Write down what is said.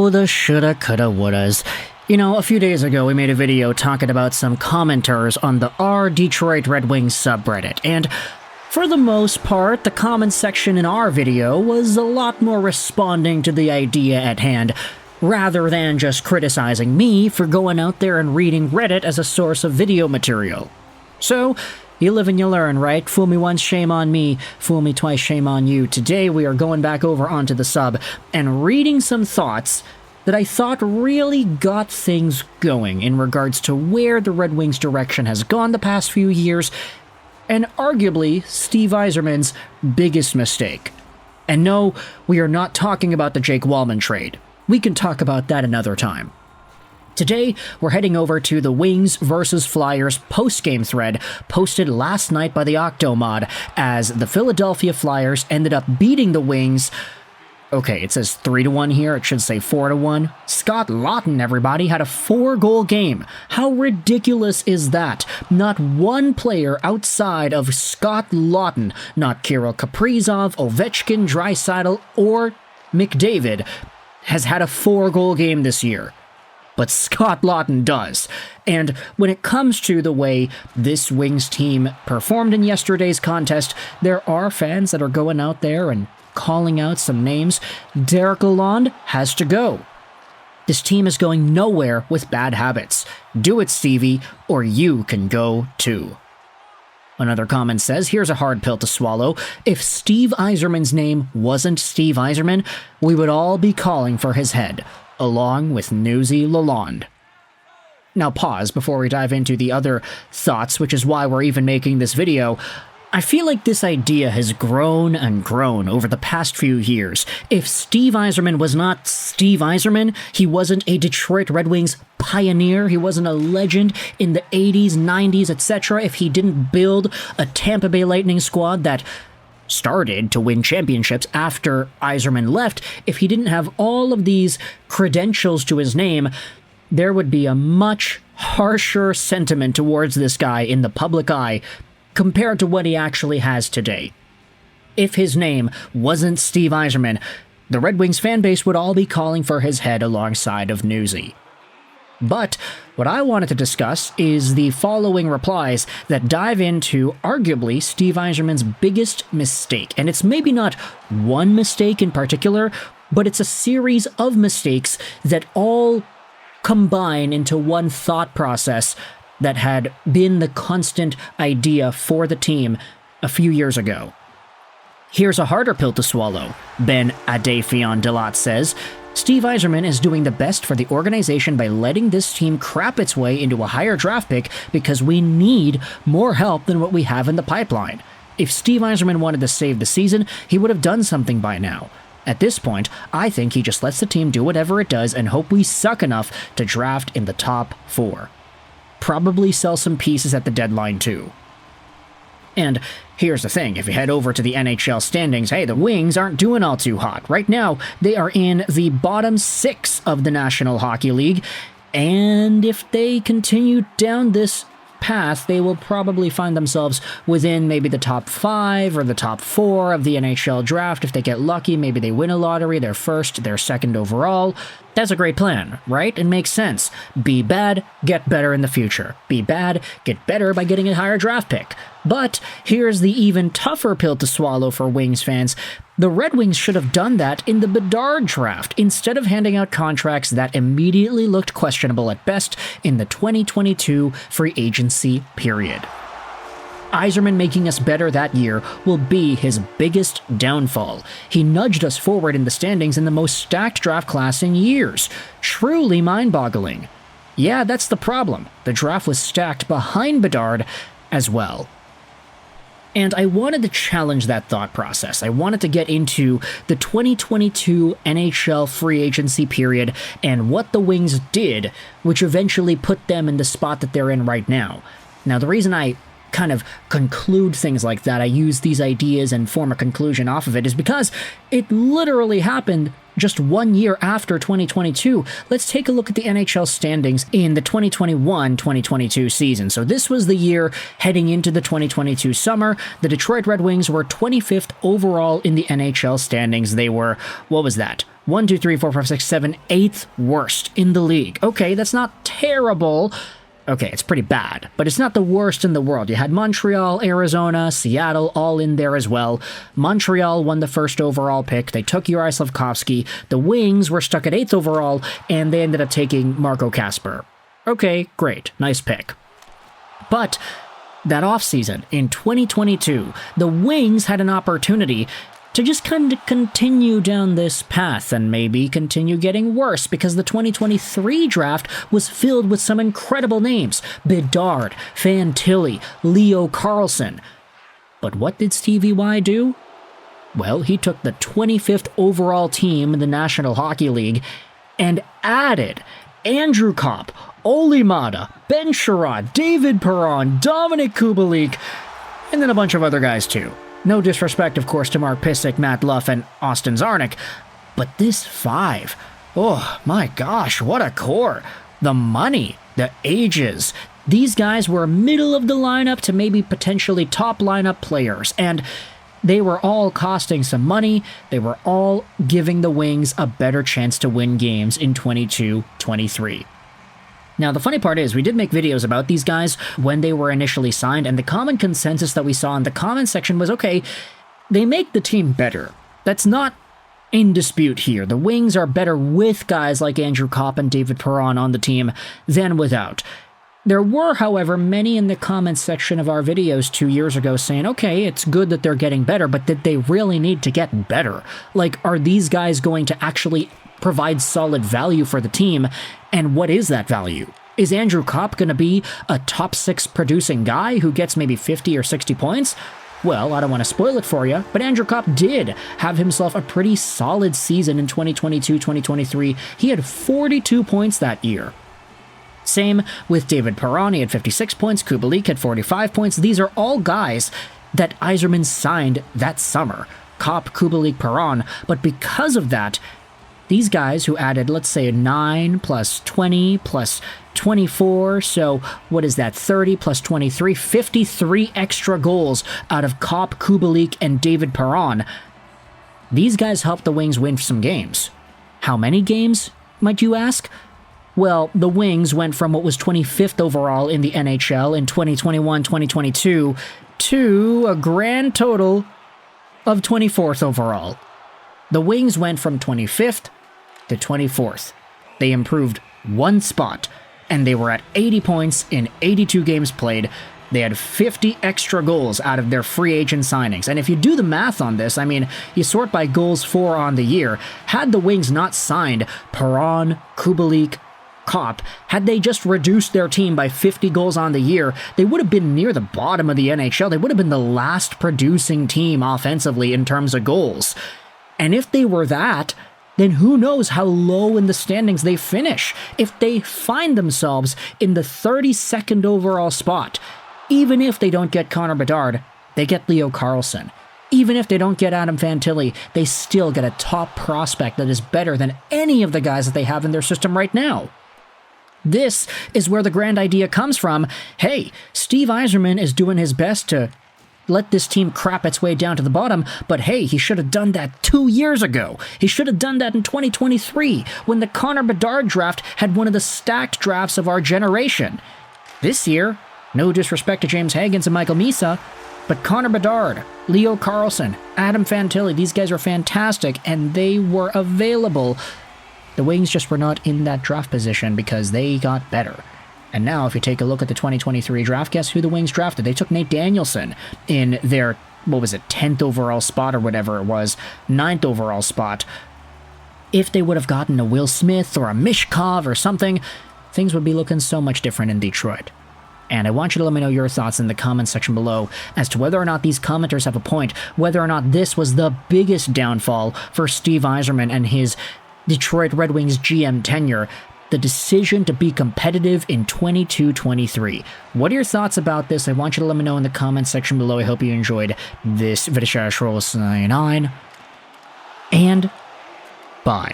Oh, the shoulda, coulda, wouldas. You know, a few days ago we made a video talking about some commenters on the R Detroit Red Wings subreddit, and for the most part, the comment section in our video was a lot more responding to the idea at hand, rather than just criticizing me for going out there and reading Reddit as a source of video material. So, you live and you learn, right? Fool me once, shame on me. Fool me twice, shame on you. Today we are going back over onto the sub and reading some thoughts that I thought really got things going in regards to where the Red Wings' direction has gone the past few years, and arguably Steve Yzerman's biggest mistake. And no, we are not talking about the Jake Walman trade. We can talk about that another time. Today, we're heading over to the Wings vs. Flyers post-game thread posted last night by the Octomod as the Philadelphia Flyers ended up beating the Wings. Okay, it says 3-1 here, it should say 4-1. Scott Laughton, everybody, had a 4-goal game. How ridiculous is that? Not one player outside of Scott Laughton, not Kirill Kaprizov, Ovechkin, Draisaitl, or McDavid, has had a 4-goal game this year. But Scott Laughton does. And when it comes to the way this Wings team performed in yesterday's contest, there are fans that are going out there and calling out some names. Derek Lalonde has to go. This team is going nowhere with bad habits. Do it, Stevie, or you can go too. Another comment says, here's a hard pill to swallow. If Steve Yzerman's name wasn't Steve Yzerman, we would all be calling for his head, along with Newsy Lalonde. Now pause before we dive into the other thoughts, which is why we're even making this video. I feel like this idea has grown and grown over the past few years. If Steve Yzerman was not Steve Yzerman, he wasn't a Detroit Red Wings pioneer, he wasn't a legend in the 80s, 90s, etc., if he didn't build a Tampa Bay Lightning squad that started to win championships after Yzerman left, if he didn't have all of these credentials to his name, there would be a much harsher sentiment towards this guy in the public eye compared to what he actually has today. If his name wasn't Steve Yzerman, the Red Wings fan base would all be calling for his head alongside of Newsy. But what I wanted to discuss is the following replies that dive into arguably Steve Yzerman's biggest mistake. And it's maybe not one mistake in particular, but it's a series of mistakes that all combine into one thought process that had been the constant idea for the team a few years ago. Here's a harder pill to swallow. Ben Adefion Delat says, Steve Yzerman is doing the best for the organization by letting this team crap its way into a higher draft pick because we need more help than what we have in the pipeline. If Steve Yzerman wanted to save the season, he would have done something by now. At this point, I think he just lets the team do whatever it does and hope we suck enough to draft in the top 4. Probably sell some pieces at the deadline too. And here's the thing, if you head over to the NHL standings, hey, the Wings aren't doing all too hot. Right now, they are in the bottom 6 of the National Hockey League, and if they continue down this path, they will probably find themselves within maybe the top 5 or the top 4 of the NHL Draft. If they get lucky, maybe they win a lottery, they're first, they're second overall. That's a great plan, right? It makes sense. Be bad, get better in the future. Be bad, get better by getting a higher draft pick. But here's the even tougher pill to swallow for Wings fans. The Red Wings should have done that in the Bedard draft, instead of handing out contracts that immediately looked questionable at best in the 2022 free agency period. Yzerman making us better that year will be his biggest downfall. He nudged us forward in the standings in the most stacked draft class in years. Truly mind-boggling. Yeah, that's the problem. The draft was stacked behind Bedard as well. And I wanted to challenge that thought process. I wanted to get into the 2022 NHL free agency period and what the Wings did, which eventually put them in the spot that they're in right now. Now, the reason I kind of conclude things like that, I use these ideas and form a conclusion off of it, is because it literally happened just 1 year after 2022. Let's take a look at the NHL standings in the 2021-2022 season. So this was the year heading into the 2022 summer. The Detroit Red Wings were 25th overall in the NHL standings. They were, what was that? 1, 2, 3, 4, 5, 6, 7, 8th worst in the league. Okay, that's not terrible. Okay, it's pretty bad, but it's not the worst in the world. You had Montreal, Arizona, Seattle all in there as well. Montreal won the first overall pick. They took Juraj Slafkovsky. The Wings were stuck at 8th overall, and they ended up taking Marco Kasper. Okay, great. Nice pick. But that offseason, in 2022, the Wings had an opportunity to just kind of continue down this path and maybe continue getting worse, because the 2023 draft was filled with some incredible names. Bedard, Fantilli, Leo Carlsson. But what did Stevie Y do? Well, he took the 25th overall team in the National Hockey League and added Andrew Kopp, Olli Maatta, Ben Sherrod, David Perron, Dominic Kubalik, and then a bunch of other guys too. No disrespect, of course, to Mark Pysyk, Matt Luff, and Austin Czarnik, but this 5, oh my gosh, what a core. The money, the ages. These guys were middle of the lineup to maybe potentially top lineup players, and they were all costing some money. They were all giving the Wings a better chance to win games in 22-23. Now, the funny part is, we did make videos about these guys when they were initially signed, and the common consensus that we saw in the comment section was, okay, they make the team better. That's not in dispute here. The Wings are better with guys like Andrew Kopp and David Perron on the team than without. There were, however, many in the comments section of our videos 2 years ago saying, okay, it's good that they're getting better, but did they really need to get better? Like, are these guys going to actually provide solid value for the team? And what is that value? Is Andrew Kopp going to be a top 6 producing guy who gets maybe 50 or 60 points? Well, I don't want to spoil it for you, but Andrew Kopp did have himself a pretty solid season in 2022-2023. He had 42 points that year. Same with David Perron, he had 56 points, Kubalik had 45 points. These are all guys that Yzerman signed that summer. Kopp, Kubalik, Perron, but because of that, these guys who added, let's say, 9 plus 20 plus 24, so what is that, 30 plus 23, 53 extra goals out of Kopp, Kubalik, and David Perron. These guys helped the Wings win some games. How many games, might you ask? Well, the Wings went from what was 25th overall in the NHL in 2021-2022 to a grand total of 24th overall. The Wings went from 25th to 24th. They improved 1 spot, and they were at 80 points in 82 games played. They had 50 extra goals out of their free agent signings. And if you do the math on this, I mean, you sort by goals for on the year. Had the Wings not signed Perron, Kubalik, Kopp, had they just reduced their team by 50 goals on the year, they would have been near the bottom of the NHL. They would have been the last producing team offensively in terms of goals. And if they were that, then who knows how low in the standings they finish. If they find themselves in the 32nd overall spot, even if they don't get Connor Bedard, they get Leo Carlsson. Even if they don't get Adam Fantilli, they still get a top prospect that is better than any of the guys that they have in their system right now. This is where the grand idea comes from. Hey, Steve Yzerman is doing his best to let this team crap its way down to the bottom, but hey, he should have done that 2 years ago. He should have done that in 2023, when the Connor Bedard draft had one of the stacked drafts of our generation. This year, no disrespect to James Hagens and Michael Misa, but Connor Bedard, Leo Carlsson, Adam Fantilli, these guys are fantastic, and they were available. The Wings just were not in that draft position because they got better. And now, if you take a look at the 2023 draft, guess who the Wings drafted? They took Nate Danielson in their, 10th overall spot or whatever it was, 9th overall spot. If they would have gotten a Will Smith or a Mishkov or something, things would be looking so much different in Detroit. And I want you to let me know your thoughts in the comments section below as to whether or not these commenters have a point, whether or not this was the biggest downfall for Steve Yzerman and his Detroit Red Wings GM tenure, the decision to be competitive in 22-23. What are your thoughts about this? I want you to let me know in the comments section below. I hope you enjoyed this video. And bye.